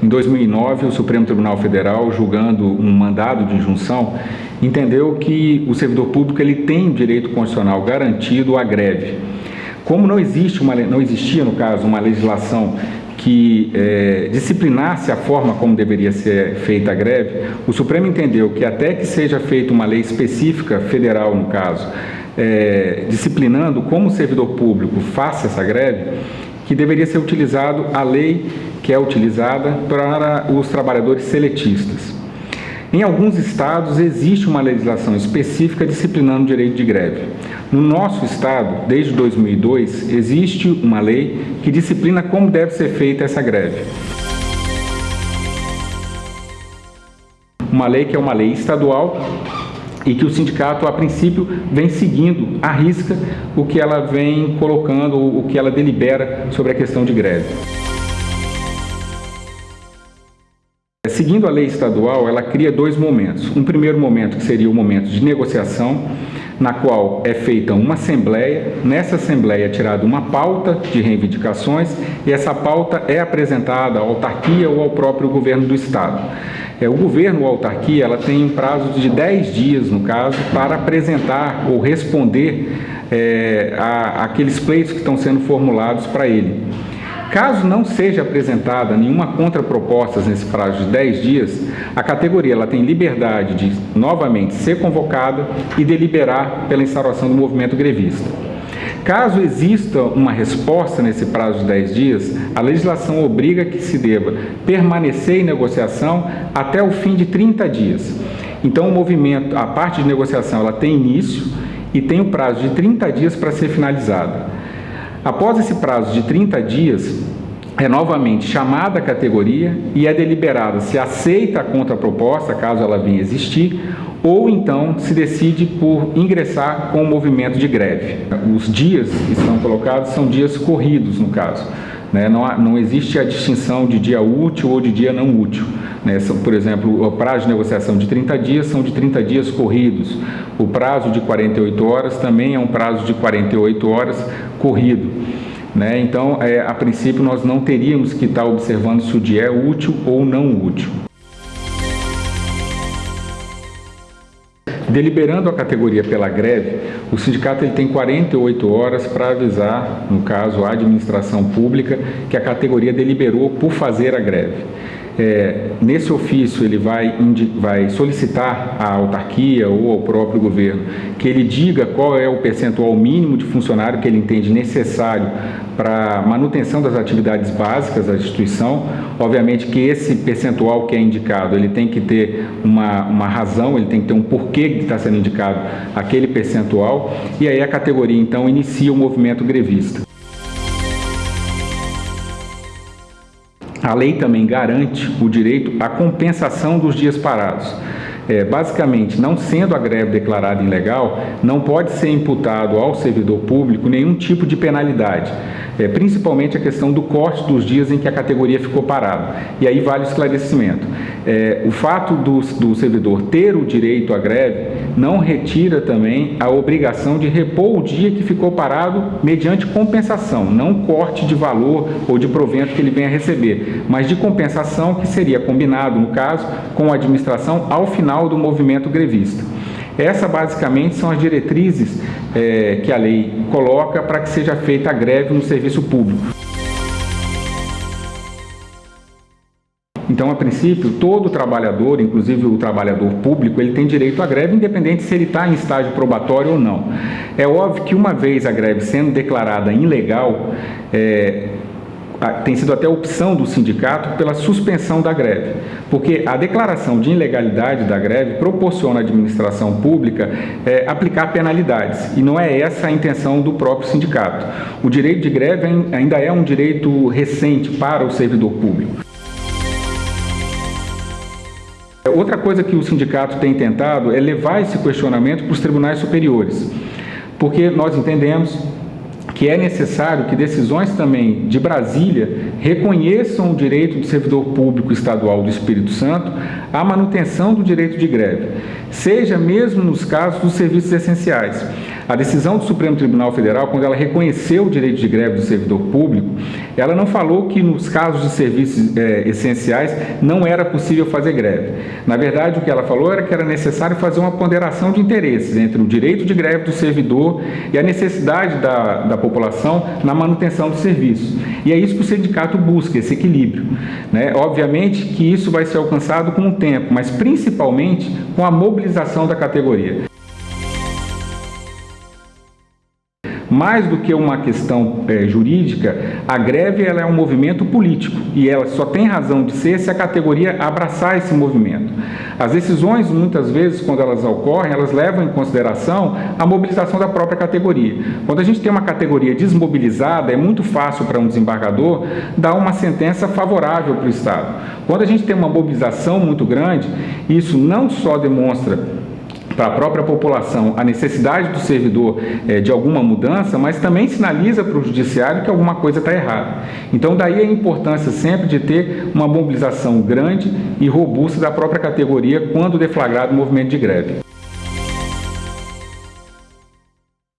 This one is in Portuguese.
Em 2009, o Supremo Tribunal Federal, julgando um mandado de injunção, entendeu que o servidor público ele tem direito constitucional garantido à greve. Como não existia, no caso, uma legislação que disciplinasse a forma como deveria ser feita a greve, o Supremo entendeu que até que seja feita uma lei específica, federal no caso, disciplinando como o servidor público faça essa greve, que deveria ser utilizado a lei que é utilizada para os trabalhadores seletistas. Em alguns estados existe uma legislação específica disciplinando o direito de greve. No nosso estado, desde 2002, existe uma lei que disciplina como deve ser feita essa greve. Uma lei que é uma lei estadual e que o sindicato, a princípio, vem seguindo à risca o que ela vem colocando, o que ela delibera sobre a questão de greve. Seguindo a lei estadual, ela cria dois momentos. Um primeiro momento, que seria o momento de negociação, na qual é feita uma assembleia. Nessa assembleia é tirada uma pauta de reivindicações e essa pauta é apresentada à autarquia ou ao próprio governo do estado. O governo ou a autarquia ela tem um prazo de 10 dias, no caso, para apresentar ou responder àqueles pleitos que estão sendo formulados para ele. Caso não seja apresentada nenhuma contraproposta nesse prazo de 10 dias, a categoria ela tem liberdade de novamente ser convocada e deliberar pela instauração do movimento grevista. Caso exista uma resposta nesse prazo de 10 dias, a legislação obriga que se deva permanecer em negociação até o fim de 30 dias. Então, o movimento, a parte de negociação, ela tem início e tem o prazo de 30 dias para ser finalizada. Após esse prazo de 30 dias, é novamente chamada a categoria e é deliberada se aceita a contraproposta, caso ela venha existir, ou então se decide por ingressar com o movimento de greve. Os dias que são colocados são dias corridos, no caso. Não existe a distinção de dia útil ou de dia não útil. Por exemplo, o prazo de negociação de 30 dias são de 30 dias corridos. O prazo de 48 horas também é um prazo de 48 horas corrido. Então, a princípio, nós não teríamos que estar observando se o dia é útil ou não útil. Deliberando a categoria pela greve, o sindicato ele tem 48 horas para avisar, no caso, a administração pública, que a categoria deliberou por fazer a greve. Nesse ofício, ele vai solicitar à autarquia ou ao próprio governo que ele diga qual é o percentual mínimo de funcionário que ele entende necessário para a manutenção das atividades básicas da instituição. Obviamente que esse percentual que é indicado, ele tem que ter uma razão, ele tem que ter um porquê que está sendo indicado aquele percentual, e aí a categoria, então, inicia o movimento grevista. A lei também garante o direito à compensação dos dias parados. Basicamente, não sendo a greve declarada ilegal, não pode ser imputado ao servidor público nenhum tipo de penalidade, principalmente a questão do corte dos dias em que a categoria ficou parada. E aí vale o esclarecimento. O fato do servidor ter o direito à greve não retira também a obrigação de repor o dia que ficou parado mediante compensação, não corte de valor ou de provento que ele venha receber, mas de compensação que seria combinado, no caso, com a administração ao final do movimento grevista. Essas, basicamente, são as diretrizes que a lei coloca para que seja feita a greve no serviço público. Então, a princípio, todo trabalhador, inclusive o trabalhador público, ele tem direito à greve, independente se ele está em estágio probatório ou não. É óbvio que, uma vez a greve sendo declarada ilegal, tem sido até a opção do sindicato pela suspensão da greve, porque a declaração de ilegalidade da greve proporciona à administração pública aplicar penalidades, e não é essa a intenção do próprio sindicato. O direito de greve ainda é um direito recente para o servidor público. Outra coisa que o sindicato tem tentado é levar esse questionamento para os tribunais superiores, porque nós entendemos que é necessário que decisões também de Brasília reconheçam o direito do servidor público estadual do Espírito Santo à manutenção do direito de greve, seja mesmo nos casos dos serviços essenciais. A decisão do Supremo Tribunal Federal, quando ela reconheceu o direito de greve do servidor público, ela não falou que nos casos de serviços essenciais não era possível fazer greve. Na verdade, o que ela falou era que era necessário fazer uma ponderação de interesses entre o direito de greve do servidor e a necessidade da população na manutenção do serviço. E é isso que o sindicato busca, esse equilíbrio, né? Obviamente que isso vai ser alcançado com o tempo, mas principalmente com a mobilização da categoria. Mais do que uma questão jurídica, a greve ela é um movimento político e ela só tem razão de ser se a categoria abraçar esse movimento. As decisões, muitas vezes, quando elas ocorrem, elas levam em consideração a mobilização da própria categoria. Quando a gente tem uma categoria desmobilizada, é muito fácil para um desembargador dar uma sentença favorável para o Estado. Quando a gente tem uma mobilização muito grande, isso não só demonstra para a própria população a necessidade do servidor de alguma mudança, mas também sinaliza para o judiciário que alguma coisa está errada. Então, daí a importância sempre de ter uma mobilização grande e robusta da própria categoria quando deflagrado o movimento de greve.